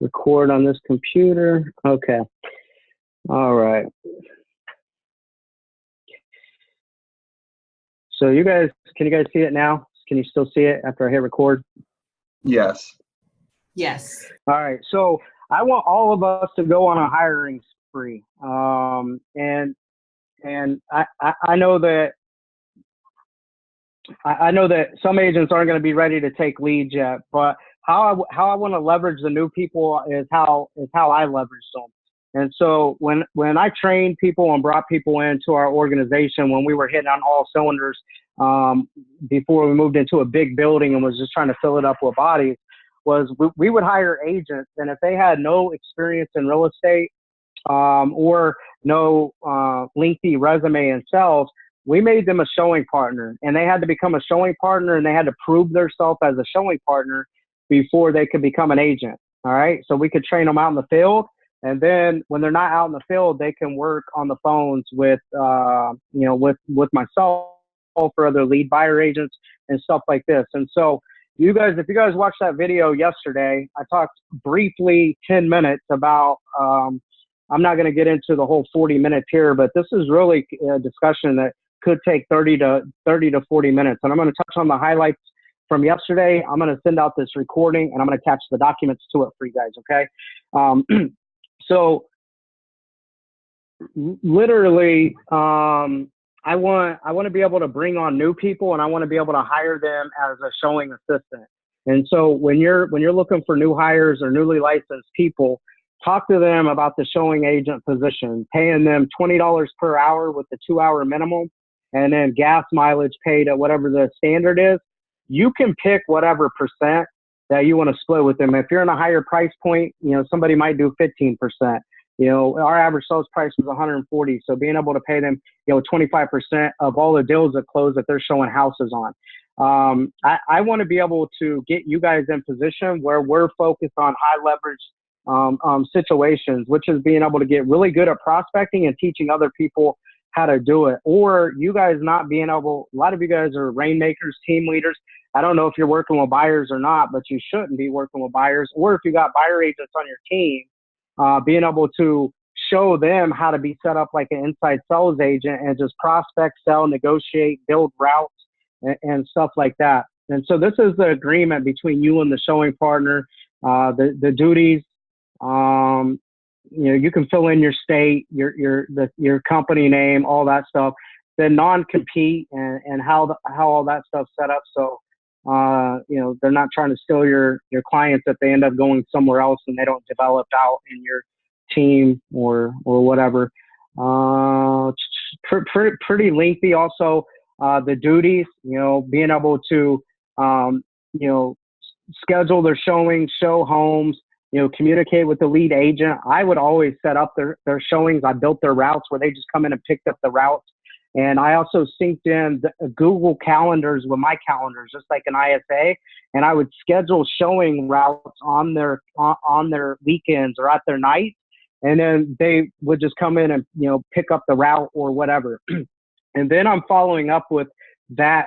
record on this computer. Okay. All right. So can you guys see it now? Can you still see it after I hit record? Yes. Yes. All right. So I want all of us to go on a hiring spree. And I know that some agents aren't going to be ready to take leads yet, but how I want to leverage the new people is how I leverage them. And so when I trained people and brought people into our organization, when we were hitting on all cylinders, before we moved into a big building and was just trying to fill it up with bodies, was we would hire agents, and if they had no experience in real estate, or no lengthy resume in sales, we made them a showing partner, and they had to become a showing partner, and they had to prove themselves as a showing partner before they could become an agent. All right. So we could train them out in the field. And then when they're not out in the field, they can work on the phones with myself or other lead buyer agents and stuff like this. And so if you guys watched that video yesterday, I talked briefly 10 minutes about, I'm not going to get into the whole 40 minutes here, but this is really a discussion that could take 30 to 40 minutes. And I'm going to touch on the highlights from yesterday. I'm going to send out this recording and I'm going to attach the documents to it for you guys. Okay. So literally, I want to be able to bring on new people, and I want to be able to hire them as a showing assistant. And so when you're looking for new hires or newly licensed people, talk to them about the showing agent position, paying them $20 per hour with the 2-hour minimum, and then gas mileage paid at whatever the standard is. You can pick whatever percent that you want to split with them. If you're in a higher price point, somebody might do 15%. Our average sales price was 140. So being able to pay them, 25% of all the deals that close that they're showing houses on. I want to be able to get you guys in position where we're focused on high leverage situations, which is being able to get really good at prospecting and teaching other people how to do it. Or you guys not being able, a lot of you guys are rainmakers, team leaders. I don't know if you're working with buyers or not, but you shouldn't be working with buyers. Or if you got buyer agents on your team, being able to show them how to be set up like an inside sales agent and just prospect, sell, negotiate, build routes and stuff like that. And so this is the agreement between you and the showing partner, the duties. You can fill in your state, your company name, all that stuff, the non-compete and how all that stuff's set up. So, they're not trying to steal your clients if they end up going somewhere else and they don't develop out in your team or whatever. Pretty lengthy. Also, the duties, being able to, schedule their showings, show homes, communicate with the lead agent. I would always set up their showings. I built their routes where they just come in and picked up the routes. And I also synced in the Google calendars with my calendars, just like an ISA. And I would schedule showing routes on their weekends or at their nights. And then they would just come in and, pick up the route or whatever. And then I'm following up with that,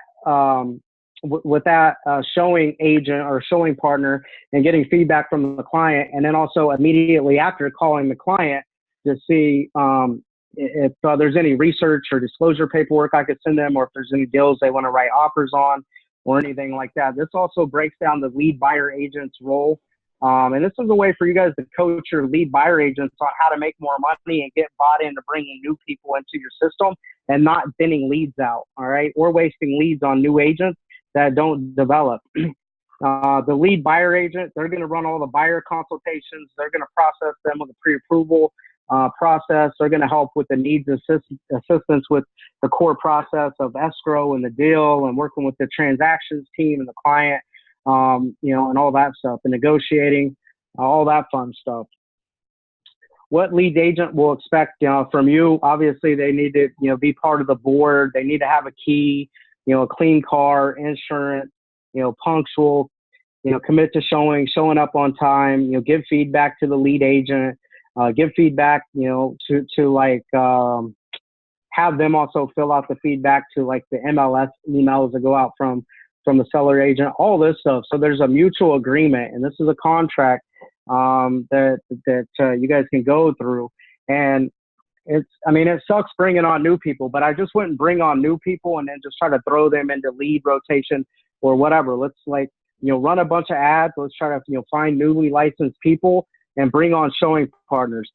showing agent or showing partner and getting feedback from the client. And then also immediately after calling the client to see, if there's any research or disclosure paperwork I could send them, or if there's any deals they want to write offers on or anything like that. This also breaks down the lead buyer agent's role. And this is a way for you guys to coach your lead buyer agents on how to make more money and get bought into bringing new people into your system and not thinning leads out. All right. Or wasting leads on new agents that don't develop. The lead buyer agent, they're going to run all the buyer consultations. They're going to process them with a pre-approval process. They're going to help with the needs assistance with the core process of escrow and the deal and working with the transactions team and the client, and all that stuff, and negotiating, all that fun stuff. What lead agent will expect, from you? Obviously, they need to, be part of the board. They need to have a key, a clean car, insurance, punctual, commit to showing up on time, give feedback to the lead agent. Give feedback, have them also fill out the feedback to like the MLS emails that go out from the seller agent, all this stuff. So there's a mutual agreement, and this is a contract that you guys can go through. And I mean, it sucks bringing on new people, but I just wouldn't bring on new people and then just try to throw them into lead rotation or whatever. Let's run a bunch of ads. Let's try to, find newly licensed people and bring on showing partners.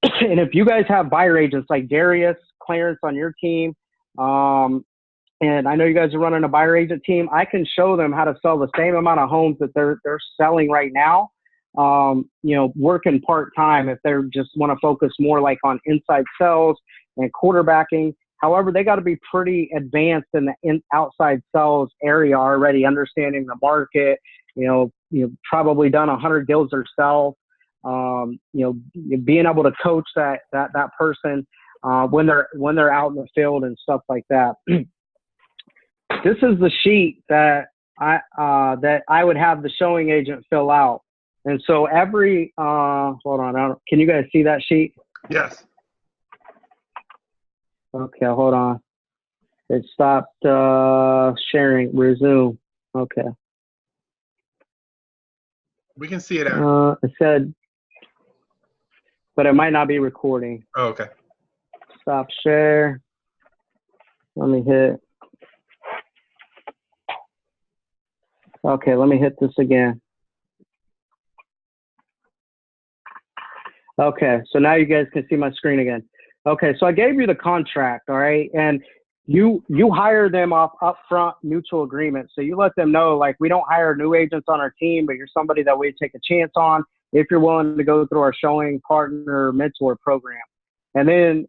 And if you guys have buyer agents like Darius, Clarence on your team, and I know you guys are running a buyer agent team, I can show them how to sell the same amount of homes that they're selling right now, working part-time if they just want to focus more like on inside sales and quarterbacking. However, they got to be pretty advanced in the outside sales area already, understanding the market, probably done 100 deals themselves, being able to coach that person when they're out in the field and stuff like that. This is the sheet that I would have the showing agent fill out. And so every, hold on, can you guys see that sheet? Yes. Okay, hold on. It stopped sharing. Resume. Okay. We can see it out. It said, but it might not be recording. Oh, okay. Stop share. Let me hit. Okay, let me hit this again. Okay, so now you guys can see my screen again. Okay, so I gave you the contract, all right? And you hire them off upfront mutual agreement. So you let them know, like, we don't hire new agents on our team, but you're somebody that we take a chance on if you're willing to go through our showing partner mentor program. And then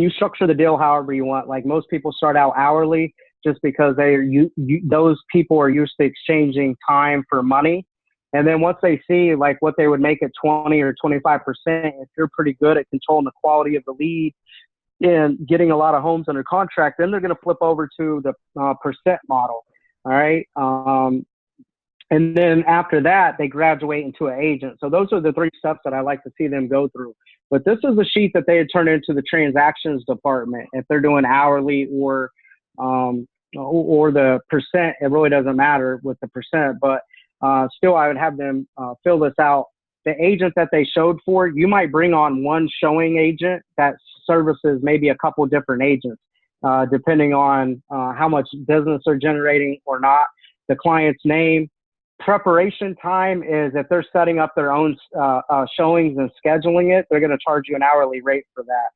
you structure the deal however you want. Like, most people start out hourly just because those people are used to exchanging time for money. And then once they see like what they would make at 20 or 25%, if you're pretty good at controlling the quality of the lead and getting a lot of homes under contract, then they're going to flip over to the percent model. All right. And then after that, they graduate into an agent. So those are the 3 steps that I like to see them go through. But this is the sheet that they had turned into the transactions department. If they're doing hourly or the percent, it really doesn't matter with the percent, but still I would have them fill this out. The agent that they showed for, you might bring on one showing agent that services maybe a couple different agents, depending on how much business they're generating or not. The client's name. Preparation time is if they're setting up their own showings and scheduling it, they're going to charge you an hourly rate for that.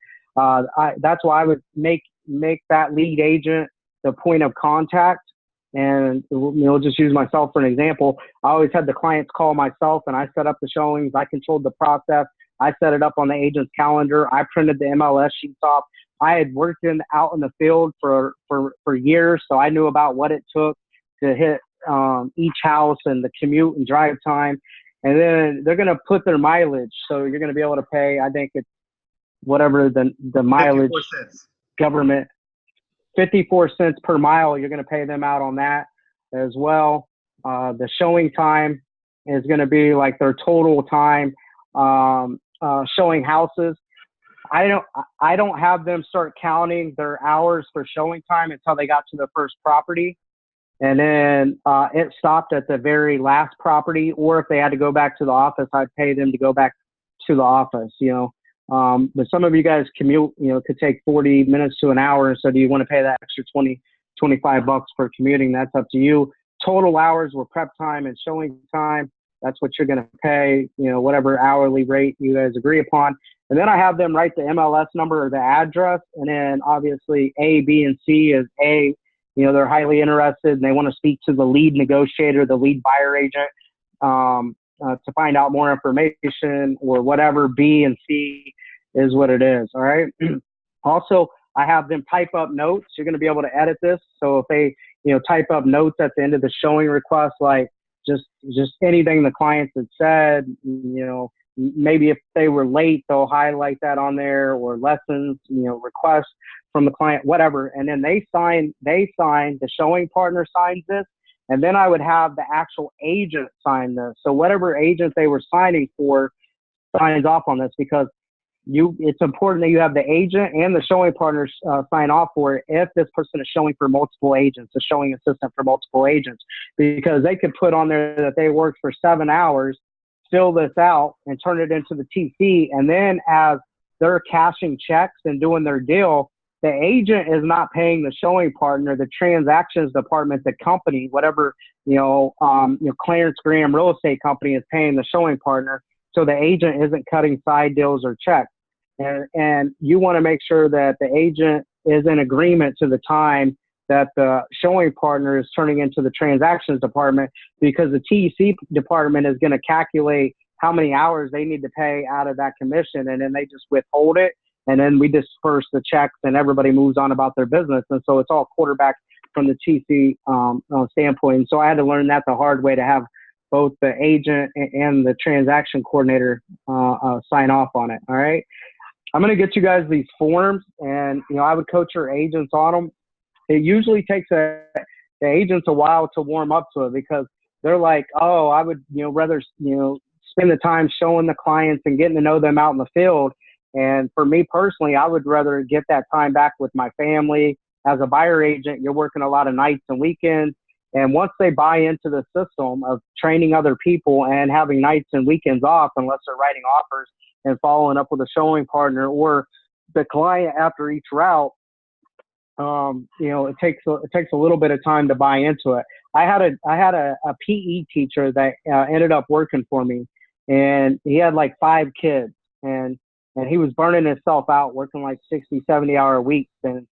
That's why I would make that lead agent the point of contact. And just use myself for an example. I always had the clients call myself, and I set up the showings. I controlled the process. I set it up on the agent's calendar. I printed the MLS sheets off. I had worked out in the field for years, so I knew about what it took to hit each house and the commute and drive time. And then they're going to put their mileage. So you're going to be able to pay, I think it's whatever the mileage government, 54 cents per mile. You're going to pay them out on that as well. The showing time is going to be like their total time showing houses. I don't have them start counting their hours for showing time until they got to the first property. And then it stopped at the very last property, or if they had to go back to the office, I'd pay them to go back to the office, But some of you guys commute, it could take 40 minutes to an hour. So do you want to pay that extra 20, 25 bucks for commuting? That's up to you. Total hours were prep time and showing time. That's what you're going to pay, whatever hourly rate you guys agree upon. And then I have them write the MLS number or the address. And then obviously A, B, and C is A, they're highly interested and they want to speak to the lead negotiator, the lead buyer agent, to find out more information or whatever. B and C is what it is. All right. Also, I have them type up notes. You're going to be able to edit this. So if they, type up notes at the end of the showing request, like just anything the clients had said, maybe if they were late, they'll highlight that on there, or lessons, requests from the client, whatever. And then they sign, the showing partner signs this. And then I would have the actual agent sign this. So whatever agent they were signing for signs off on this, because it's important that you have the agent and the showing partners sign off for it if this person is showing for multiple agents, a showing assistant for multiple agents, because they could put on there that they worked for 7 hours fill this out and turn it into the TC. And then as they're cashing checks and doing their deal, the agent is not paying the showing partner, the transactions department, the company, whatever, Clarence Graham Real Estate Company is paying the showing partner. So the agent isn't cutting side deals or checks. And you want to make sure that the agent is in agreement to the time that the showing partner is turning into the transactions department, because the TEC department is going to calculate how many hours they need to pay out of that commission, and then they just withhold it, and then we disperse the checks and everybody moves on about their business. And so it's all quarterback from the TC standpoint. And so I had to learn that the hard way, to have both the agent and the transaction coordinator sign off on it. All right. I'm going to get you guys these forms, and, I would coach your agents on them. It usually takes the agents a while to warm up to it, because they're like, oh, I would, rather, spend the time showing the clients and getting to know them out in the field. And for me personally, I would rather get that time back with my family. As a buyer agent, you're working a lot of nights and weekends. And once they buy into the system of training other people and having nights and weekends off, unless they're writing offers and following up with a showing partner or the client after each route, it takes a little bit of time to buy into it. I had a PE teacher that ended up working for me, and he had like 5 kids, and he was burning himself out, working like 60, 70-hour weeks. And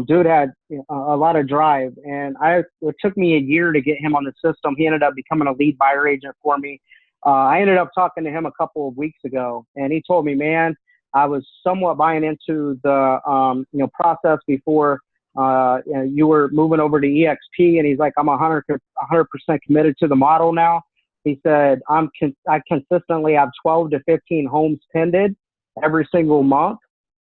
dude had a lot of drive, and it took me a year to get him on the system. He ended up becoming a lead buyer agent for me. I ended up talking to him a couple of weeks ago, and he told me, man, I was somewhat buying into the process before you were moving over to EXP, and he's like, I'm 100% committed to the model now. He said, I consistently have 12 to 15 homes pended every single month,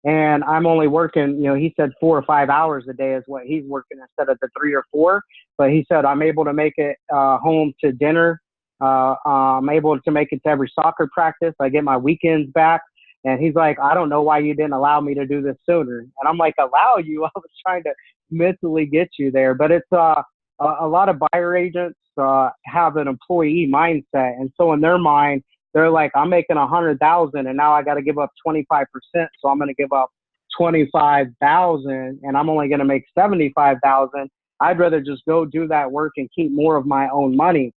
and I'm only working, he said 4 or 5 hours a day is what he's working instead of the 3 or 4. But he said, I'm able to make it home to dinner. I'm able to make it to every soccer practice. I get my weekends back. And he's like, I don't know why you didn't allow me to do this sooner. And I'm like, allow you? I was trying to mentally get you there. But it's a lot of buyer agents have an employee mindset. And so in their mind, they're like, I'm making 100,000 and now I got to give up 25%. So I'm going to give up 25,000 and I'm only going to make 75,000. I'd rather just go do that work and keep more of my own money.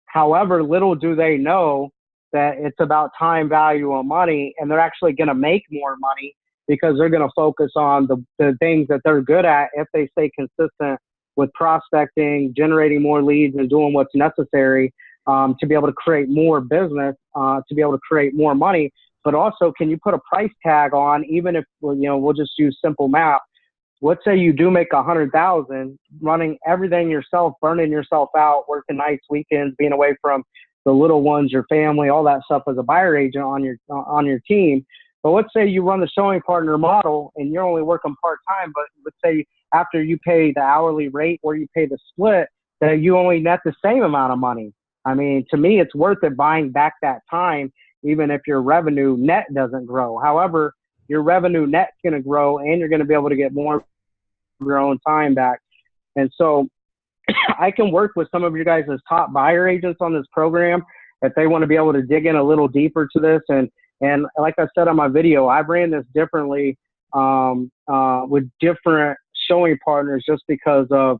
However, little do they know that it's about time, value, and money, and they're actually going to make more money because they're going to focus on the things that they're good at if they stay consistent with prospecting, generating more leads, and doing what's necessary to be able to create more business, to be able to create more money. But also, can you put a price tag on, even if, we'll just use simple math. Let's say you do make 100,000, running everything yourself, burning yourself out, working nights, weekends, being away from the little ones, your family, all that stuff as a buyer agent on your team. But let's say you run the showing partner model and you're only working part-time, but let's say after you pay the hourly rate or you pay the split, that you only net the same amount of money. I mean, to me, it's worth it buying back that time, even if your revenue net doesn't grow. However, your revenue net's going to grow and you're going to be able to get more of your own time back. And so I can work with some of you guys as top buyer agents on this program if they want to be able to dig in a little deeper to this. And like I said on my video, I've ran this differently with different showing partners just because of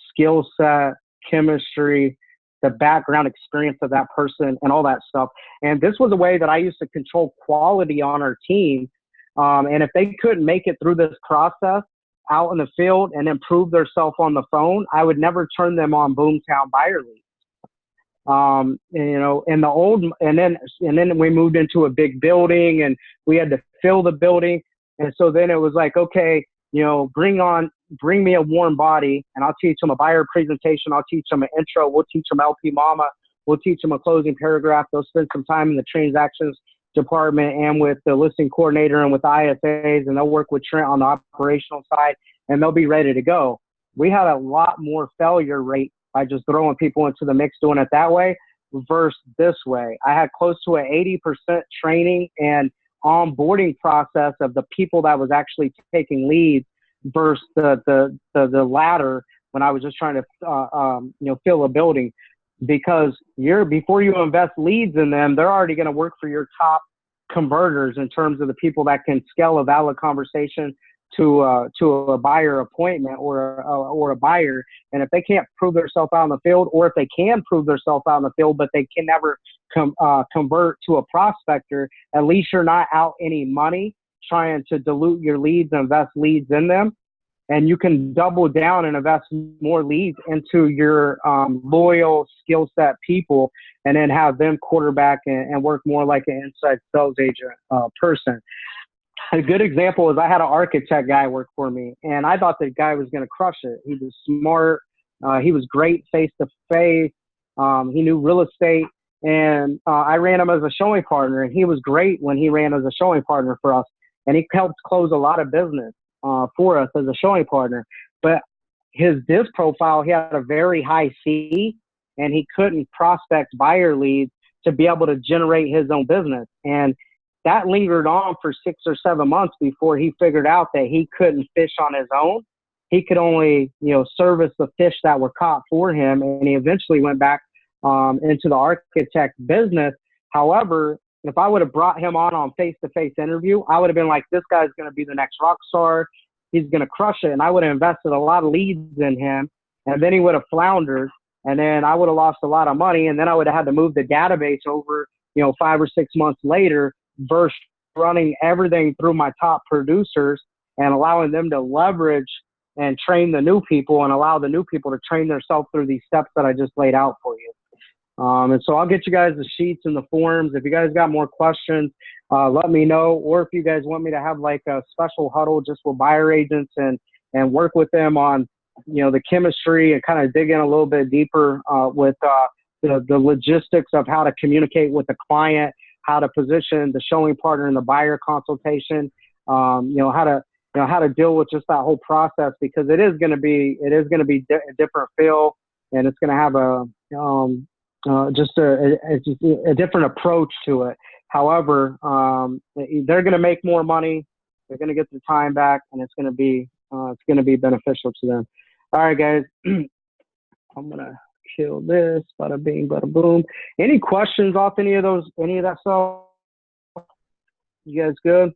skill set, chemistry, the background experience of that person and all that stuff. And this was a way that I used to control quality on our team. And if they couldn't make it through this process out in the field and improve themselves on the phone, I would never turn them on Boomtown buyer leads. In the old, and then we moved into a big building and we had to fill the building. And so then it was like, okay, bring me a warm body and I'll teach them a buyer presentation. I'll teach them an intro. We'll teach them LP Mama. We'll teach them a closing paragraph. They'll spend some time in the transactions department and with the listing coordinator and with ISAs, and they'll work with Trent on the operational side and they'll be ready to go. We had a lot more failure rate by just throwing people into the mix, doing it that way versus this way. I had close to an 80% training and onboarding process of the people that was actually taking leads versus the latter when I was just trying to fill a building. because before you invest leads in them, they're already going to work for your top converters in terms of the people that can scale a valid conversation to a buyer appointment or a buyer. And if they can't prove themselves out in the field, or if they can prove themselves out in the field, but they can never convert to a prospector, at least you're not out any money trying to dilute your leads and invest leads in them. And you can double down and invest more leads into your loyal skill set people, and then have them quarterback and work more like an inside sales agent person. A good example is I had an architect guy work for me, and I thought the guy was going to crush it. He was smart. He was great face to face. He knew real estate, and I ran him as a showing partner, and he was great when he ran as a showing partner for us, and he helped close a lot of business for us as a showing partner. But his disc profile, he had a very high C, and he couldn't prospect buyer leads to be able to generate his own business. And that lingered on for 6 or 7 months before he figured out that he couldn't fish on his own. He could only, service the fish that were caught for him. And he eventually went back into the architect business. However, if I would have brought him on face-to-face interview, I would have been like, this guy's going to be the next rock star. He's going to crush it. And I would have invested a lot of leads in him. And then he would have floundered. And then I would have lost a lot of money. And then I would have had to move the database over, 5 or 6 months later, versus running everything through my top producers and allowing them to leverage and train the new people, and allow the new people to train themselves through these steps that I just laid out for you. And so I'll get you guys the sheets and the forms. If you guys got more questions, let me know. Or if you guys want me to have like a special huddle just with buyer agents and work with them on, the chemistry, and kind of dig in a little bit deeper with the logistics of how to communicate with the client, how to position the showing partner in the buyer consultation, how to deal with just that whole process, because it is going to be a different feel, and it's going to have just a different approach to it. However, they're going to make more money, they're going to get the time back, and it's going to be beneficial to them. All right, guys, I'm gonna kill this. Bada bing, bada boom. Any questions off any of that stuff? You guys good?